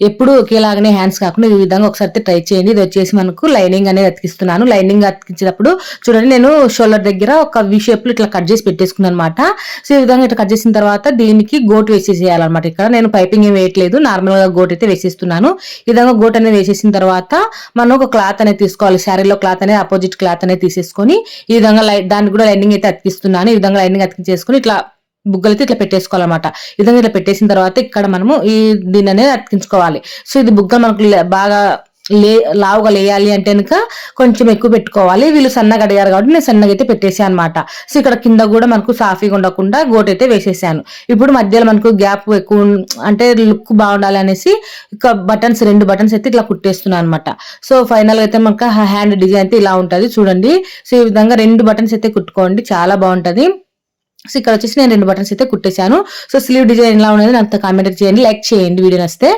ఎప్పుడు ఒకేలాగానే హ్యాండ్స్ కాకుండా ఈ విధంగా ఒకసారి ట్రై చేయండి. ఇది వచ్చేసి మనకు లైనింగ్ అనేది అతికిస్తున్నాను. లైనింగ్ అతికించేటప్పుడు చూడండి, నేను షోల్డర్ దగ్గర ఒక వి షేప్ లో ఇట్లా కట్ చేసి పెట్టేసుకున్నాను అనమాట. సో ఈ విధంగా ఇట్లా కట్ చేసిన తర్వాత దీనికి గోటు వేసేసేయాలన్నమాట. ఇక్కడ నేను పైపింగ్ ఏం వేయట్లేదు, నార్మల్ గా గోట్ అయితే వేసేస్తున్నాను. ఈ విధంగా గోట్ అనేది వేసేసిన తర్వాత మనం ఒక క్లాత్ అనేది తీసుకోవాలి. శారీలో క్లాత్ అనేది అపోజిట్ క్లాత్ అనేది తీసేసుకొని ఈ విధంగా దానికి కూడా లైనింగ్ అయితే అతికిస్తున్నాను. ఈ విధంగా లైనింగ్ అతికించేసుకొని ఇట్లా బుగ్గలు అయితే ఇట్లా పెట్టేసుకోవాలన్నమాట. ఈ విధంగా ఇట్లా పెట్టేసిన తర్వాత ఇక్కడ మనము దీన్ని అనేది అతికించుకోవాలి. సో ఇది బుగ్గలు మనకు బాగా లావుగా లేయాలి అంటే కనుక కొంచెం ఎక్కువ పెట్టుకోవాలి. వీళ్ళు సన్నగా అడిగారు కాబట్టి నేను సన్నగా అయితే పెట్టేసాను అనమాట. సో ఇక్కడ కింద కూడా మనకు సాఫీగా ఉండకుండా గోట్ అయితే వేసేసాను. ఇప్పుడు మధ్యలో మనకు గ్యాప్ ఎక్కువ అంటే లుక్ బాగుండాలి అనేసి ఇక బటన్స్ 2 బటన్స్ అయితే ఇట్లా కుట్టేస్తున్నాను అనమాట. సో ఫైనల్ గా అయితే మనకు హ్యాండ్ డిజైన్ అయితే ఇలా ఉంటది చూడండి. సో ఈ విధంగా 2 బటన్స్ అయితే కుట్టుకోండి, చాలా బాగుంటది. సో ఇక్కడ వచ్చేసి నేను 2 బటన్స్ అయితే కుట్టేశాను. సో స్లీవ్ డిజైన్ ఎలా ఉన్నది నాకు కామెంట్ చేయండి, లైక్ చేయండి వీడియో నచ్చితే.